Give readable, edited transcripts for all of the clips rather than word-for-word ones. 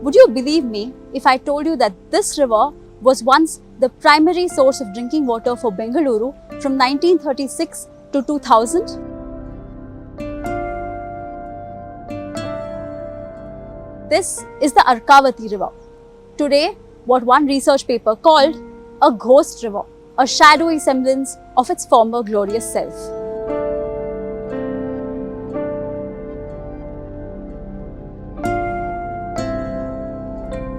Would you believe me if I told you that this river was once the primary source of drinking water for Bengaluru from 1936 to 2000? This is the Arkavati river. Today, what one research paper called a ghost river, a shadowy semblance of its former glorious self.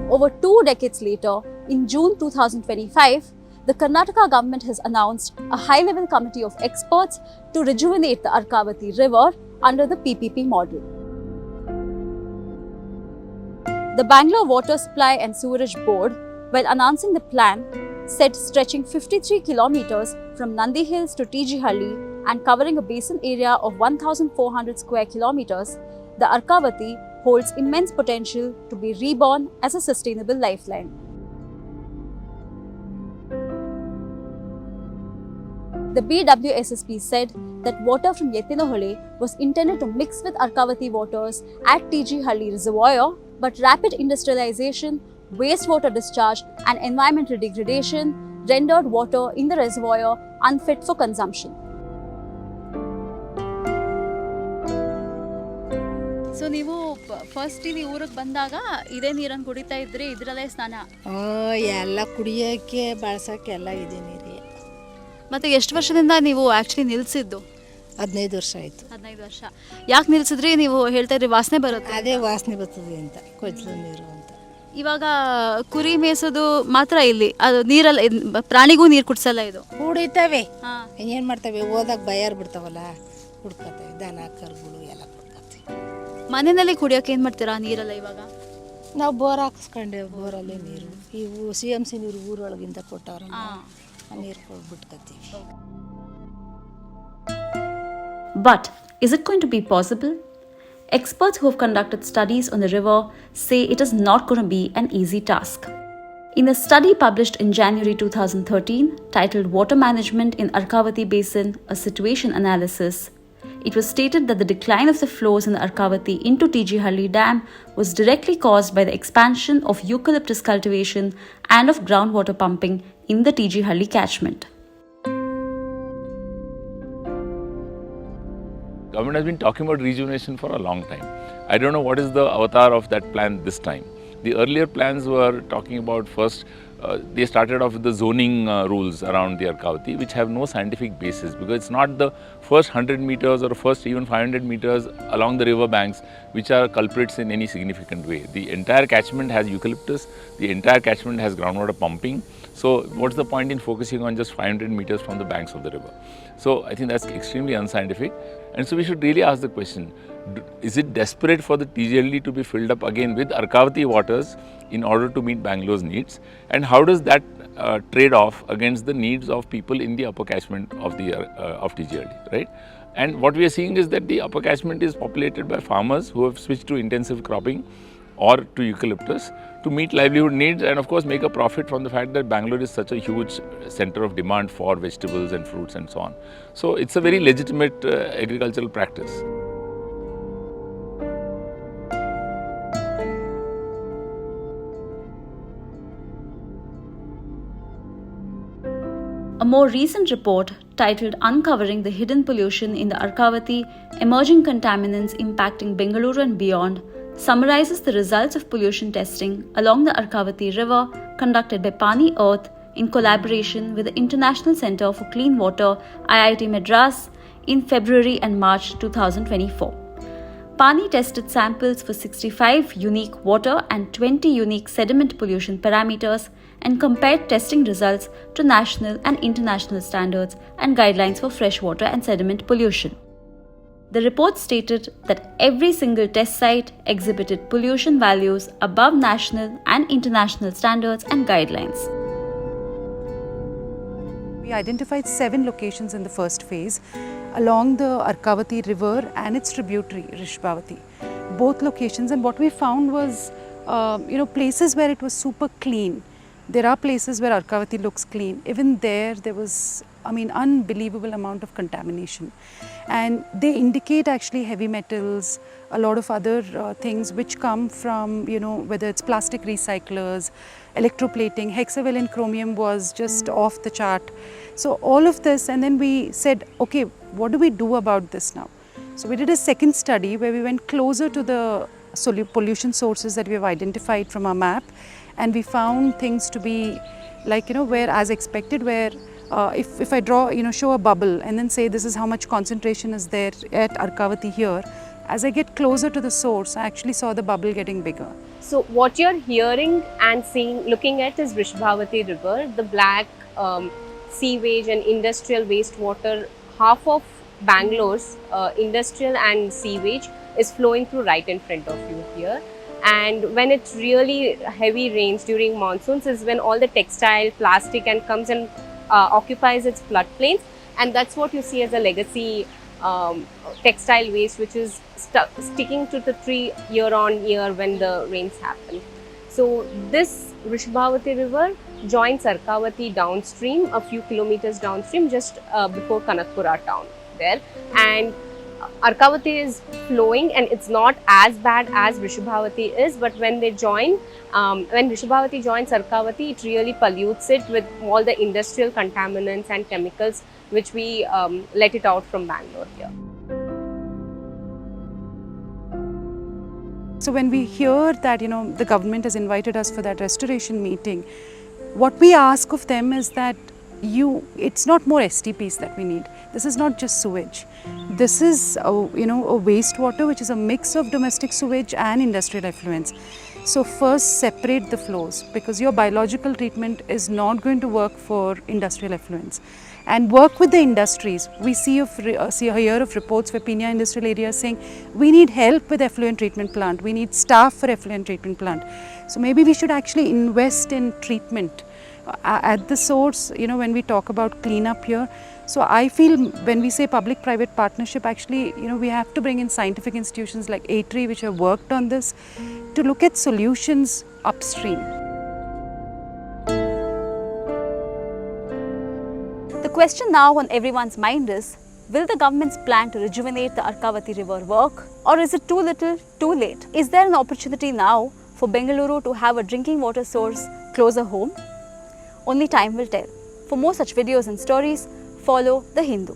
Over 2 decades later, in June 2025, the Karnataka government has announced a high-level committee of experts to rejuvenate the Arkavati river under the PPP model. The Bangalore Water Supply and Sewerage Board, while announcing the plan, said stretching 53 kilometers from Nandi Hills to TG Halli and covering a basin area of 1,400 square kilometers, the Arkavati holds immense potential to be reborn as a sustainable lifeline. The BWSSB said that water from Yettinohole was intended to mix with Arkavati waters at TG Halli reservoir, but rapid industrialization, wastewater discharge and environmental degradation rendered water in the reservoir unfit for consumption. So, ನೀವು first ಇಲ್ಲಿ ಊರಿಗೆ ಬಂದಾಗ ಇದೇ ನೀರನ್ನು ಕುಡಿತಾ ಇದ್ರಿ, ಇದರಲ್ಲೇ ಸ್ನಾನ? ಎಲ್ಲ ಕುಡಿಯೋಕ್ಕೆ ಬಳಸೋಕ್ಕೆ ಎಲ್ಲ ಇದೆ ನೀರೇ. ಮತ್ತೆ ಎಷ್ಟು ವರ್ಷದಿಂದ ನೀವು ಆ್ಯಕ್ಚುಲಿ ನಿಲ್ಲಿಸಿದ್ದು? 15 ವರ್ಷ ಆಯಿತು. 15 ವರ್ಷ. ಯಾಕೆ ನಿಲ್ಲಿಸಿದ್ರಿ? ನೀವು ಹೇಳ್ತಾ ಇದ್ರಿ ವಾಸನೆ ಬರುತ್ತೆ. ಅದೇ ವಾಸನೆ ಬರ್ತದೆ ಅಂತ, ಕೊಚ್ಚಲು ನೀರು ಅಂತ. ಇವಾಗ ಕುರಿ ಮೇಯಿಸೋದು ಮಾತ್ರ ಇಲ್ಲಿ, ಅದು ನೀರಲ್ಲಿ ಪ್ರಾಣಿಗೂ ನೀರು ಕುಡಿಸಲ್ಲ ಇದು? ಕುಡಿತವೆ. ಏನು ಮಾಡ್ತವೆ, ಹೋದಾಗ ಬಯಾರು ಬಿಡ್ತಾವಲ್ಲ, ಕುಡ್ಕೊತವೆ. ದನ ಕರುಗಳು ಎಲ್ಲ ಕುಡ್ಕೊತವೆ. ಮನೆಯಲ್ಲಿ ಕುಡಿಯೋಕೆ ಏನು ಮಾಡ್ತೀರಾ ನೀರಲ್ಲ? ಇವಾಗ ನಾವು ಬೋರ್ ಹಾಕಿಸ್ಕೊಂಡೆ, ಬೋರಲ್ಲೇ ನೀರು. ಇವು CMC ನೀರು ಊರೊಳಗಿಂದ ಕೊಟ್ಟವ್ರ ನೀರು ಬಿಟ್ಕೊತೀವಿ. But is it going to be possible? Experts who have conducted studies on the river say it is not going to be an easy task. In a study published in January 2013 titled Water Management in Arkavati Basin, a Situation Analysis, it was stated that the decline of the flows in the Arkavati into TG Halli Dam was directly caused by the expansion of eucalyptus cultivation and of groundwater pumping in the TG Halli catchment. Government has been talking about rejuvenation for a long time. I don't know what is the avatar of that plan this time. The earlier plans were talking about first, they started off with the zoning rules around the Arkavati, which have no scientific basis, because it's not the first 100 meters or first even 500 meters along the river banks which are culprits in any significant way. The entire catchment has eucalyptus, the entire catchment has groundwater pumping. So what's the point in focusing on just 500 meters from the banks of the river? So I think that's extremely unscientific. And so we should really ask the question, is it desperate for the TGLD to be filled up again with Arkavati waters in order to meet Bangalore's needs? And how does that trade off against the needs of people in the upper catchment of the of TGLD, right? And what we are seeing is that the upper catchment is populated by farmers who have switched to intensive cropping or to eucalyptus to meet livelihood needs and of course make a profit from the fact that Bangalore is such a huge center of demand for vegetables and fruits and so on. So it's a very legitimate agricultural practice. A more recent report titled Uncovering the Hidden Pollution in the Arkavati, Emerging Contaminants Impacting Bengaluru and Beyond summarizes the results of pollution testing along the Arkavati River conducted by Pani Earth in collaboration with the International Centre for Clean Water, IIT Madras, in February and March 2024. Pani tested samples for 65 unique water and 20 unique sediment pollution parameters and compared testing results to national and international standards and guidelines for freshwater and sediment pollution. The report stated that every single test site exhibited pollution values above national and international standards and guidelines. We identified 7 locations in the first phase along the Arkavati river and its tributary Rishbhavati. Both locations, and what we found was places where it was super clean. There are places where Arkavati looks clean. Even there was, I mean, unbelievable amount of contamination. And they indicate actually heavy metals, a lot of other things which come from, you know, whether it's plastic recyclers, electroplating, hexavalent chromium was just off the chart. So all of this, and then we said, okay, what do we do about this now? So we did a second study where we went closer to the pollution sources that we have identified from our map, and we found things to be like, you know, where as expected, where if I draw, you know, show a bubble and then say this is how much concentration is there at Arkavati here, as I get closer to the source, I actually saw the bubble getting bigger. So what you're hearing and seeing, looking at is Rishabhavati River, the black sewage and industrial wastewater. Half of Bangalore's industrial and sewage is flowing through right in front of you here. And when it's really heavy rains during monsoons is when all the textile, plastic and comes and occupies its floodplains, and that's what you see as a legacy textile waste which is sticking to the tree year on year when the rains happen. So this Rishabhavati River joins Arkavati downstream, a few kilometers downstream, just before Kanakpura town there, and Arkavati is flowing and it's not as bad as Rishabhavati is, but when they join, when Rishabhavati joins Arkavati, it really pollutes it with all the industrial contaminants and chemicals which we let it out from Bangalore here. So when we hear that, you know, the government has invited us for that restoration meeting, what we ask of them is that it's not more STPs that we need. This is not just sewage. This is, a wastewater which is a mix of domestic sewage and industrial effluents. So first separate the flows, because your biological treatment is not going to work for industrial effluents. And work with the industries. We hear of reports for Pina industrial areas saying we need help with effluent treatment plant. We need staff for effluent treatment plant. So maybe we should actually invest in treatment at the source, you know, when we talk about cleanup here. So I feel when we say public-private partnership, actually, you know, we have to bring in scientific institutions like ATRI which have worked on this to look at solutions upstream. The question now on everyone's mind is, will the government's plan to rejuvenate the Arkavati river work, or is it too little, too late? Is there an opportunity now for Bengaluru to have a drinking water source closer home? Only time will tell. For more such videos and stories, follow The Hindu.